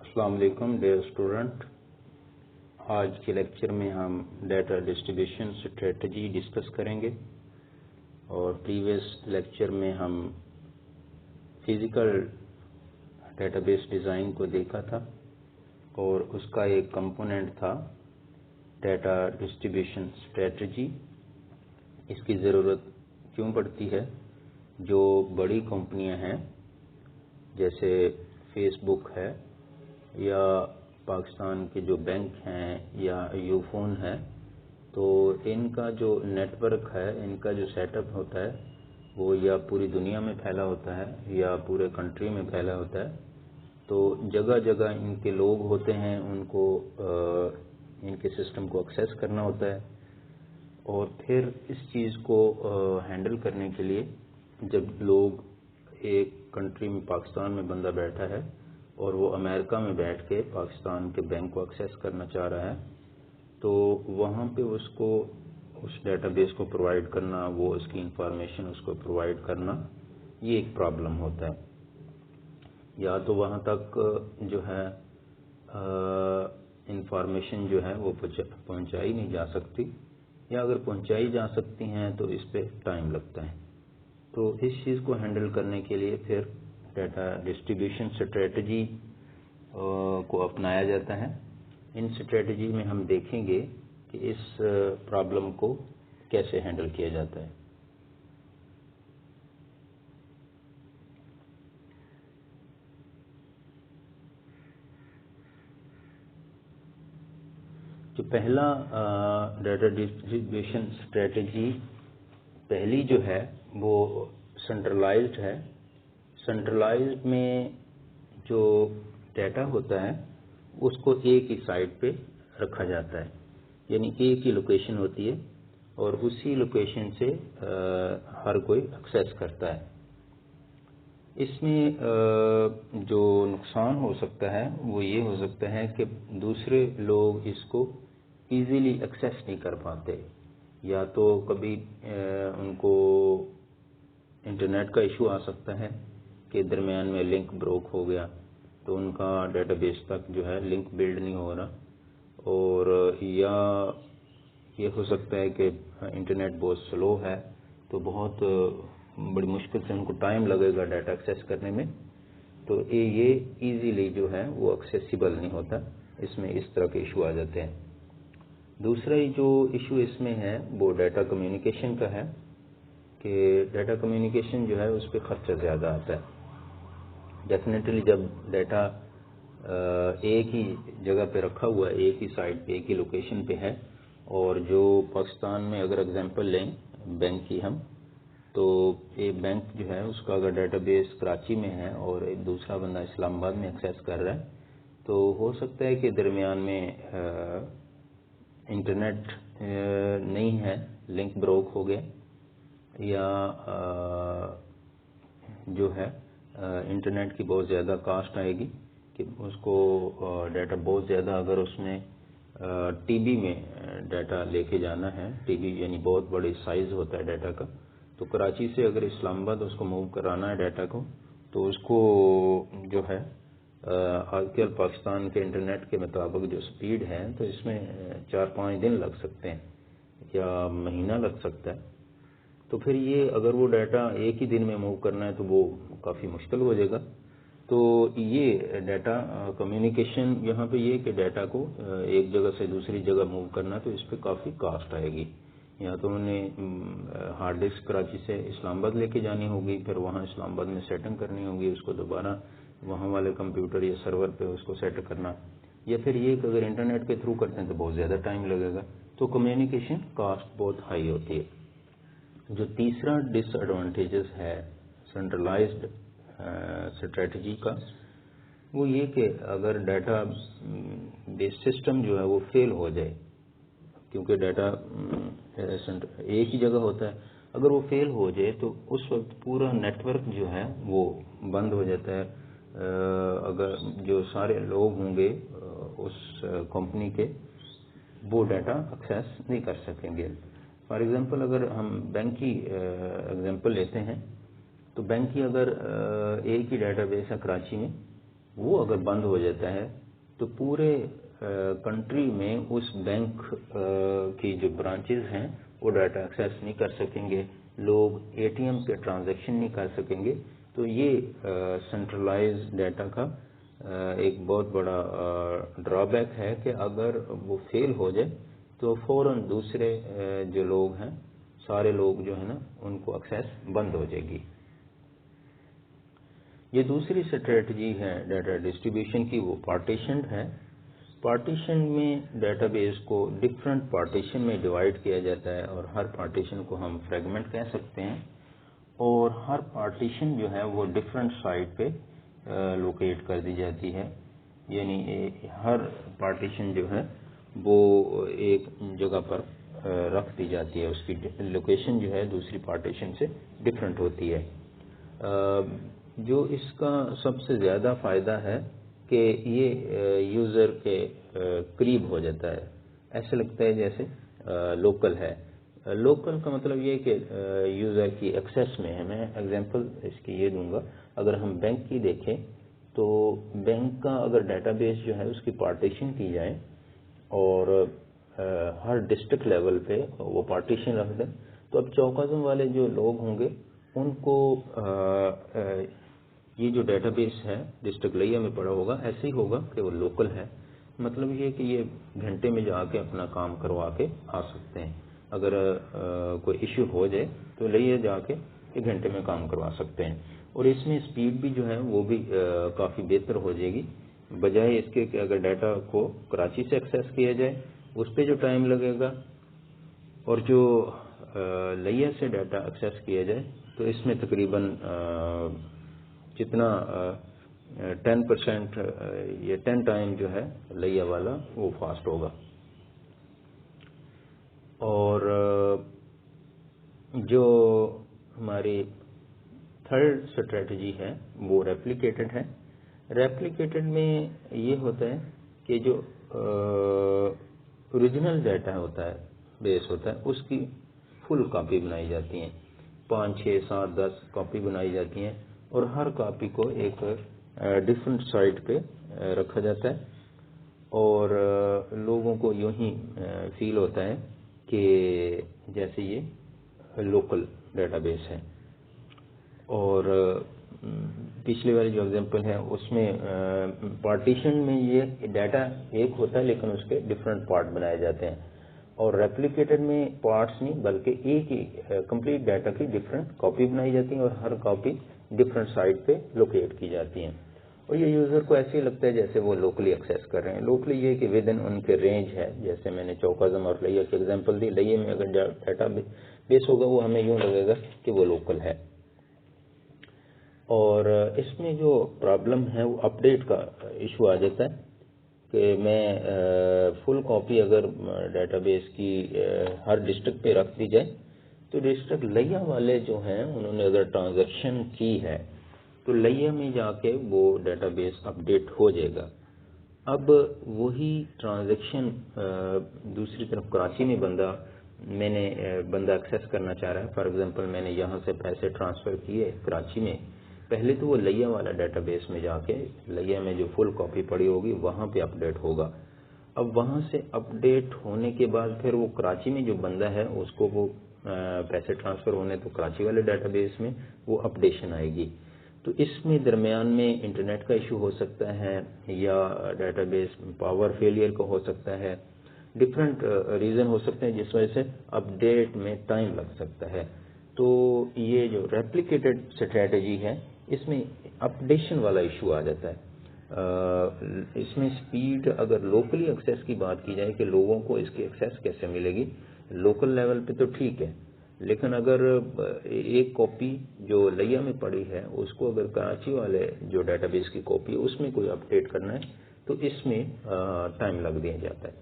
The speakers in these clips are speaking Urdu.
السلام علیکم ڈیئر اسٹوڈنٹ. آج کے لیکچر میں ہم ڈیٹا ڈسٹریبیوشن اسٹریٹجی ڈسکس کریں گے اور پریویس لیکچر میں ہم فزیکل ڈیٹا بیس ڈیزائن کو دیکھا تھا اور اس کا ایک کمپوننٹ تھا ڈیٹا ڈسٹریبیوشن اسٹریٹجی. اس کی ضرورت کیوں پڑتی ہے؟ جو بڑی کمپنیاں ہیں جیسے فیس بک ہے یا پاکستان کے جو بینک ہیں یا یو فون ہے، تو ان کا جو نیٹ ورک ہے، ان کا جو سیٹ اپ ہوتا ہے وہ یا پوری دنیا میں پھیلا ہوتا ہے یا پورے کنٹری میں پھیلا ہوتا ہے. تو جگہ جگہ ان کے لوگ ہوتے ہیں، ان کو ان کے سسٹم کو ایکسیس کرنا ہوتا ہے. اور پھر اس چیز کو ہینڈل کرنے کے لیے جب لوگ ایک کنٹری میں پاکستان میں بندہ بیٹھا ہے اور وہ امریکہ میں بیٹھ کے پاکستان کے بینک کو ایکسیس کرنا چاہ رہا ہے، تو وہاں پہ اس کو اس ڈیٹا بیس کو پرووائڈ کرنا، وہ اس کی انفارمیشن اس کو پرووائڈ کرنا، یہ ایک پرابلم ہوتا ہے. یا تو وہاں تک جو ہے انفارمیشن جو ہے وہ پہنچائی نہیں جا سکتی، یا اگر پہنچائی جا سکتی ہیں تو اس پہ ٹائم لگتا ہے. تو اس چیز کو ہینڈل کرنے کے لیے پھر ڈیٹا ڈسٹریبیوشن اسٹریٹجی کو اپنایا جاتا ہے. ان اسٹریٹجی میں ہم دیکھیں گے کہ اس پرابلم کو کیسے ہینڈل کیا جاتا ہے. جو پہلا ڈیٹا ڈسٹریبیوشن اسٹریٹجی پہلی جو ہے وہ سینٹرلائزڈ ہے. سینٹرلائزڈ میں جو ڈیٹا ہوتا ہے اس کو ایک ہی سائٹ پہ رکھا جاتا ہے، یعنی ایک ہی لوکیشن ہوتی ہے اور اسی لوکیشن سے ہر کوئی ایکسیس کرتا ہے. اس میں جو نقصان ہو سکتا ہے وہ یہ ہو سکتا ہے کہ دوسرے لوگ اس کو ایزیلی ایکسیس نہیں کر پاتے، یا تو کبھی ان کو انٹرنیٹ کا ایشو آ سکتا ہے کہ درمیان میں لنک بروک ہو گیا تو ان کا ڈیٹا بیس تک جو ہے لنک بلڈ نہیں ہو رہا، اور یا یہ ہو سکتا ہے کہ انٹرنیٹ بہت سلو ہے تو بہت بڑی مشکل سے ان کو ٹائم لگے گا ڈیٹا ایکسیس کرنے میں، تو یہ ایزیلی جو ہے وہ ایکسیسیبل نہیں ہوتا. اس میں اس طرح کے ایشو آ جاتے ہیں. دوسرا جو ایشو اس میں ہے وہ ڈیٹا کمیونیکیشن کا ہے کہ ڈیٹا کمیونیکیشن جو ہے اس پہ خرچہ زیادہ آتا ہے. ڈیفینیٹلی جب ڈیٹا ایک ہی جگہ پہ رکھا ہوا ہے، ایک ہی سائٹ پہ ایک ہی لوکیشن پہ ہے، اور جو پاکستان میں اگر اگزامپل لیں بینک کی ہم، تو ایک بینک جو ہے اس کا اگر ڈیٹا بیس کراچی میں ہے اور ایک دوسرا بندہ اسلام آباد میں ایکسیس کر رہا ہے، تو ہو سکتا ہے کہ درمیان میں انٹرنیٹ نہیں ہے، لنک بروک ہو گیا، یا جو ہے انٹرنیٹ کی بہت زیادہ کاسٹ آئے گی کہ اس کو ڈیٹا بہت زیادہ، اگر اس میں ٹی بی میں ڈیٹا لے کے جانا ہے، ٹی بی یعنی بہت بڑی سائز ہوتا ہے ڈیٹا کا، تو کراچی سے اگر اسلام آباد اس کو موو کرانا ہے ڈیٹا کو، تو اس کو جو ہے آج کل پاکستان کے انٹرنیٹ کے مطابق جو سپیڈ ہے تو اس میں 4-5 دن لگ سکتے ہیں یا مہینہ لگ سکتا ہے. تو پھر یہ اگر وہ ڈیٹا ایک ہی دن میں موو کرنا ہے تو وہ کافی مشکل ہو جائے گا. تو یہ ڈیٹا کمیونیکیشن یہاں پہ یہ کہ ڈیٹا کو ایک جگہ سے دوسری جگہ موو کرنا ہے تو اس پہ کافی کاسٹ آئے گی. یا تو انہیں ہارڈ ڈسک کراچی سے اسلام آباد لے کے جانی ہوگی، پھر وہاں اسلام آباد میں سیٹنگ کرنی ہوگی، اس کو دوبارہ وہاں والے کمپیوٹر یا سرور پہ اس کو سیٹ کرنا، یا پھر یہ کہ اگر انٹرنیٹ کے تھرو کرتے ہیں تو بہت زیادہ ٹائم لگے گا. تو کمیونیکیشن کاسٹ بہت ہائی ہوتی ہے. جو تیسرا ڈس ایڈوانٹیجز ہے سینٹرلائزڈ اسٹریٹجی کا، وہ یہ کہ اگر ڈیٹا بیس سسٹم جو ہے وہ فیل ہو جائے، کیونکہ ڈیٹا ایک ہی جگہ ہوتا ہے، اگر وہ فیل ہو جائے تو اس وقت پورا نیٹ ورک جو ہے وہ بند ہو جاتا ہے. اگر جو سارے لوگ ہوں گے اس کمپنی کے، وہ ڈیٹا ایکسیس نہیں کر سکیں گے. فار ایگزامپل اگر ہم بینک کی ایگزامپل لیتے ہیں تو بینک کی اگر ایک ہی ڈیٹا بیس ہے کراچی میں، وہ اگر بند ہو جاتا ہے تو پورے کنٹری میں اس بینک کی جو برانچز ہیں وہ ڈیٹا ایکسیس نہیں کر سکیں گے، لوگ اے ٹی ایم کے ٹرانزیکشن نہیں کر سکیں گے. تو یہ سینٹرلائز ڈیٹا کا ایک بہت بڑا ڈرا بیک ہے کہ اگر وہ فیل ہو جائے تو فوراً دوسرے جو لوگ ہیں، سارے لوگ جو ہیں نا، ان کو ایکسیس بند ہو جائے گی. یہ دوسری اسٹریٹجی ہے ڈیٹا ڈسٹریبیوشن کی، وہ پارٹیشنڈ ہے. پارٹیشن میں ڈیٹا بیس کو ڈفرینٹ پارٹیشن میں ڈیوائڈ کیا جاتا ہے، اور ہر پارٹیشن کو ہم فریگمنٹ کہہ سکتے ہیں، اور ہر پارٹیشن جو ہے وہ ڈفرینٹ سائٹ پہ لوکیٹ کر دی جاتی ہے. یعنی ہر پارٹیشن جو ہے وہ ایک جگہ پر رکھ دی جاتی ہے، اس کی لوکیشن جو ہے دوسری پارٹیشن سے ڈفرینٹ ہوتی ہے. جو اس کا سب سے زیادہ فائدہ ہے کہ یہ یوزر کے قریب ہو جاتا ہے، ایسے لگتا ہے جیسے لوکل ہے. لوکل کا مطلب یہ کہ یوزر کی ایکسیس میں ہے. میں ایگزامپل اس کی یہ دوں گا، اگر ہم بینک کی دیکھیں تو بینک کا اگر ڈیٹا بیس جو ہے اس کی پارٹیشن کی جائے اور ہر ڈسٹرکٹ لیول پہ وہ پارٹیشن رکھ دیں، تو اب چوکازم والے جو لوگ ہوں گے ان کو یہ جو ڈیٹا بیس ہے ڈسٹرکٹ لیا میں پڑا ہوگا، ایسے ہی ہوگا کہ وہ لوکل ہے. مطلب یہ کہ یہ گھنٹے میں جا کے اپنا کام کروا کے آ سکتے ہیں. اگر کوئی ایشو ہو جائے تو لئے جا کے ایک گھنٹے میں کام کروا سکتے ہیں. اور اس میں سپیڈ بھی جو ہے وہ بھی کافی بہتر ہو جائے گی، بجائے اس کے کہ اگر ڈیٹا کو کراچی سے ایکسیس کیا جائے اس پہ جو ٹائم لگے گا، اور جو لیا سے ڈیٹا ایکسیس کیا جائے تو اس میں تقریباً جتنا 10% یا 10 ٹائم جو ہے لیا والا وہ فاسٹ ہوگا. اور جو ہماری تھرڈ اسٹریٹجی ہے وہ ریپلیکیٹڈ ہے. ریپلیکیٹڈ میں یہ ہوتا ہے کہ جو اوریجنل ڈیٹا ہوتا ہے، بیس ہوتا ہے، اس کی فل کاپی بنائی جاتی ہیں. 5 6 7 10 کاپی بنائی جاتی ہیں، اور ہر کاپی کو ایک ڈفرینٹ سائٹ پہ رکھا جاتا ہے. اور لوگوں کو یوں ہی فیل ہوتا ہے کہ جیسے یہ لوکل ڈیٹا بیس ہے. اور پچھلے والی جو ایگزامپل ہے اس میں پارٹیشن میں یہ ڈیٹا ایک ہوتا ہے لیکن اس کے ڈفرینٹ پارٹ بنائے جاتے ہیں. اور ریپلیکیٹڈ میں پارٹس نہیں بلکہ ایک ہی کمپلیٹ ڈیٹا کی ڈفرینٹ کاپی بنائی جاتی ہیں، اور ہر کاپی ڈفرینٹ سائٹ پہ لوکیٹ کی جاتی ہیں. اور یہ یوزر کو ایسے ہی لگتا ہے جیسے وہ لوکلی ایکسیس کر رہے ہیں. لوکلی یہ کہ ود ان ان کے رینج ہے، جیسے میں نے چوکازم اور لیا کی ایگزامپل دی. لئے میں اگر ڈیٹا بیس ہوگا وہ ہمیں یوں لگے گا کہ وہ لوکل ہے. اور اس میں جو پرابلم ہے وہ اپڈیٹ کا ایشو آ جاتا ہے کہ میں فل کاپی اگر ڈیٹا بیس کی ہر ڈسٹرکٹ پہ رکھ دی جائے تو ڈسٹرکٹ لیا والے جو ہیں انہوں نے اگر ٹرانزیکشن کی ہے تو لیا میں جا کے وہ ڈیٹا بیس اپڈیٹ ہو جائے گا. اب وہی ٹرانزیکشن دوسری طرف کراچی میں بندہ ایکسیس کرنا چاہ رہا ہے. فار ایگزامپل میں نے یہاں سے پیسے ٹرانسفر کیے کراچی میں، پہلے تو وہ لیا والا ڈیٹا بیس میں جا کے لیا میں جو فل کاپی پڑی ہوگی وہاں پہ اپڈیٹ ہوگا. اب وہاں سے اپڈیٹ ہونے کے بعد پھر وہ کراچی میں جو بندہ ہے اس کو وہ پیسے ٹرانسفر ہونے تو کراچی والے ڈیٹا بیس میں وہ اپڈیشن آئے گی. تو اس میں درمیان میں انٹرنیٹ کا ایشو ہو سکتا ہے، یا ڈیٹا بیس پاور فیلئر کا ہو سکتا ہے، ڈفرینٹ ریزن ہو سکتے ہیں جس وجہ سے اپڈیٹ میں ٹائم لگ سکتا ہے. تو یہ جو ریپلیکیٹڈ اسٹریٹجی ہے اس میں اپڈیشن والا ایشو آ جاتا ہے. اس میں سپیڈ اگر لوکلی ایکسیس کی بات کی جائے کہ لوگوں کو اس کی ایکسیس کیسے ملے گی، لوکل لیول پہ تو ٹھیک ہے، لیکن اگر ایک کاپی جو لیا میں پڑی ہے اس کو اگر کراچی والے جو ڈیٹا بیس کی کاپی ہے اس میں کوئی اپڈیٹ کرنا ہے تو اس میں ٹائم لگ دیا جاتا ہے.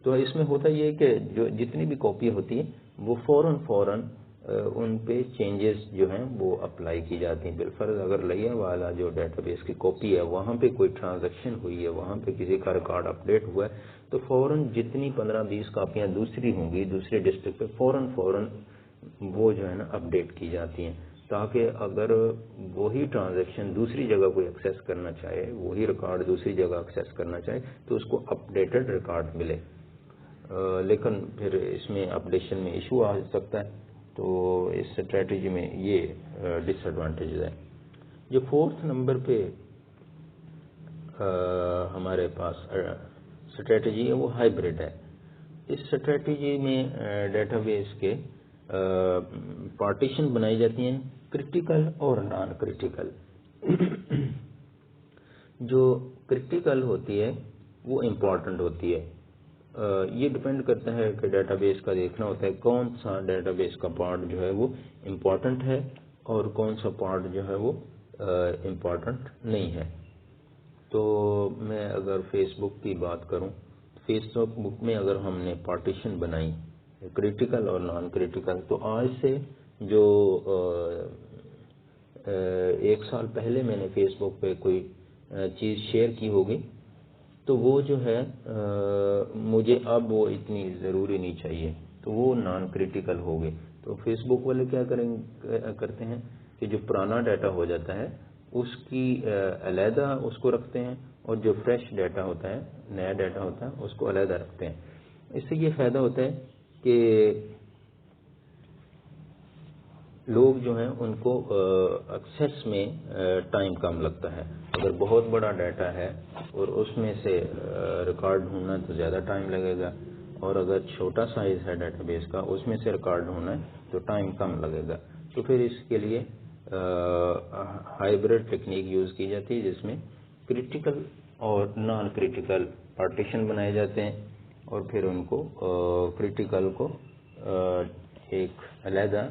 تو اس میں ہوتا یہ کہ جو جتنی بھی کاپی ہوتی ہیں وہ فوراً ان پہ چینجز جو ہیں وہ اپلائی کی جاتی ہیں. بالفرض اگر لیا والا جو ڈیٹا بیس کی کاپی ہے وہاں پہ کوئی ٹرانزیکشن ہوئی ہے، وہاں پہ کسی کا ریکارڈ اپڈیٹ ہوا ہے تو فوراً جتنی 15-20 کاپیاں دوسری ہوں گی دوسرے ڈسٹرکٹ پہ فوراً وہ جو ہے نا اپڈیٹ کی جاتی ہیں. تاکہ اگر وہی ٹرانزیکشن دوسری جگہ کوئی ایکسیس کرنا چاہے، وہی ریکارڈ دوسری جگہ ایکسیس کرنا چاہے تو اس کو اپڈیٹڈ ریکارڈ ملے. لیکن پھر اس میں اپڈیشن میں ایشو آ سکتا ہے، تو اس اسٹریٹجی میں یہ ڈس ایڈوانٹیجز ہے. جو 4 نمبر پہ ہمارے پاس اسٹریٹجی ہے وہ ہائیبرڈ ہے. اس اسٹریٹجی میں ڈیٹا بیس کے پارٹیشن بنائی جاتی ہیں، کرٹیکل اور نان کرٹیکل. جو کرٹیکل ہوتی ہے وہ امپورٹنٹ ہوتی ہے. یہ ڈپینڈ کرتا ہے کہ ڈیٹا بیس کا دیکھنا ہوتا ہے کون سا ڈیٹا بیس کا پارٹ جو ہے وہ امپورٹنٹ ہے اور کون سا پارٹ جو ہے وہ امپورٹنٹ نہیں ہے. تو میں اگر فیس بک کی بات کروں، فیس بک میں اگر ہم نے پارٹیشن بنائی کریٹیکل اور نان کریٹیکل، تو آج سے جو 1 سال پہلے میں نے فیس بک پہ کوئی چیز شیئر کی ہوگی تو وہ جو ہے مجھے اب وہ اتنی ضروری نہیں چاہیے، تو وہ نان کریٹیکل ہوگی. تو فیس بک والے کیا کرتے ہیں کہ جو پرانا ڈیٹا ہو جاتا ہے اس کی علیحدہ اس کو رکھتے ہیں، اور جو فریش ڈیٹا ہوتا ہے، نیا ڈیٹا ہوتا ہے، اس کو علیحدہ رکھتے ہیں. اس سے یہ فائدہ ہوتا ہے کہ لوگ جو ہیں ان کو ایکسیس میں ٹائم کم لگتا ہے. اگر بہت بڑا ڈیٹا ہے اور اس میں سے ریکارڈ ڈھونڈنا تو زیادہ ٹائم لگے گا، اور اگر چھوٹا سائز ہے ڈیٹا بیس کا اس میں سے ریکارڈ ڈھونڈنا ہے تو ٹائم کم لگے گا. تو پھر اس کے لیے ہائیبرڈ ٹیکنیک یوز کی جاتی ہے جس میں کریٹیکل اور نان کریٹیکل پارٹیشن بنائے جاتے ہیں، اور پھر ان کو کریٹیکل کو ایک علیحدہ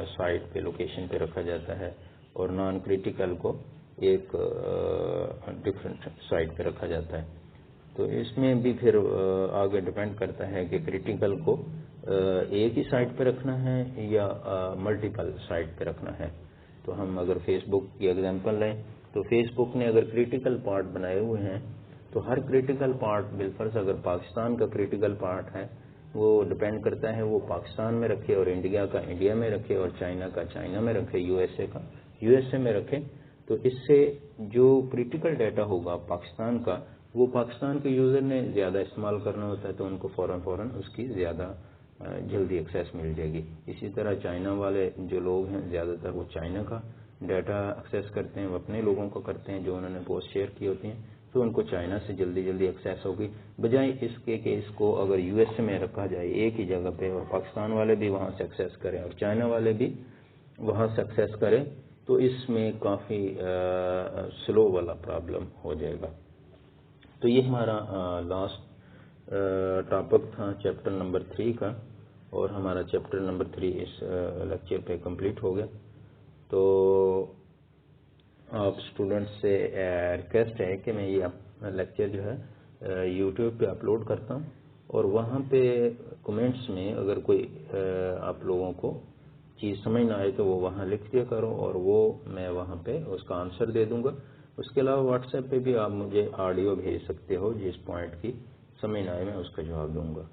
سائٹ پہ لوکیشن پہ رکھا جاتا ہے اور نان کریٹیکل کو ایک ڈفرینٹ سائٹ پہ رکھا جاتا ہے. تو اس میں بھی پھر آگے ڈپینڈ کرتا ہے کہ کریٹیکل کو ایک ہی سائٹ پہ رکھنا ہے یا ملٹیپل سائٹ پہ رکھنا ہے. تو ہم اگر فیس بک کی ایگزامپل لیں تو فیس بک نے اگر کریٹیکل پارٹ بنائے ہوئے ہیں تو ہر کریٹیکل پارٹ بالفرض اگر پاکستان کا کریٹیکل پارٹ ہے وہ ڈپینڈ کرتا ہے وہ پاکستان میں رکھے، اور انڈیا کا انڈیا میں رکھے، اور چائنا کا چائنا میں رکھے، یو ایس اے کا یو ایس اے میں رکھے. تو اس سے جو کریٹیکل ڈیٹا ہوگا پاکستان کا وہ پاکستان کے یوزر نے زیادہ استعمال کرنا ہوتا ہے، تو ان کو فوراً اس کی زیادہ جلدی ایکسیس مل جائے گی. اسی طرح چائنا والے جو لوگ ہیں زیادہ تر وہ چائنا کا ڈیٹا ایکسیس کرتے ہیں، وہ اپنے لوگوں کو کرتے ہیں جو انہوں نے پوسٹ شیئر کی ہوتی ہیں، تو ان کو چائنا سے جلدی ایکسیس ہوگی، بجائے اس کے کہ اس کو اگر یو ایس اے میں رکھا جائے ایک ہی جگہ پہ اور پاکستان والے بھی وہاں سے ایکسیس کریں اور چائنا والے بھی وہاں سے ایکسیس کریں، تو اس میں کافی سلو والا پرابلم ہو جائے گا. تو یہ ہمارا لاسٹ ٹاپک تھا چیپٹر نمبر 3 کا، اور ہمارا چیپٹر نمبر 3 اس لیکچر پہ کمپلیٹ ہو گیا. تو آپ اسٹوڈنٹس سے ریکویسٹ ہے کہ میں یہ لیکچر جو ہے یوٹیوب پہ اپلوڈ کرتا ہوں، اور وہاں پہ کمنٹس میں اگر کوئی آپ لوگوں کو چیز سمجھ نہ آئے تو وہ وہاں لکھ دیا کرو، اور وہ میں وہاں پہ اس کا آنسر دے دوں گا. اس کے علاوہ واٹس ایپ پہ بھی آپ مجھے آڈیو بھیج سکتے ہو، جس پوائنٹ کی سمجھ نہ آئے میں اس کا جواب دوں گا.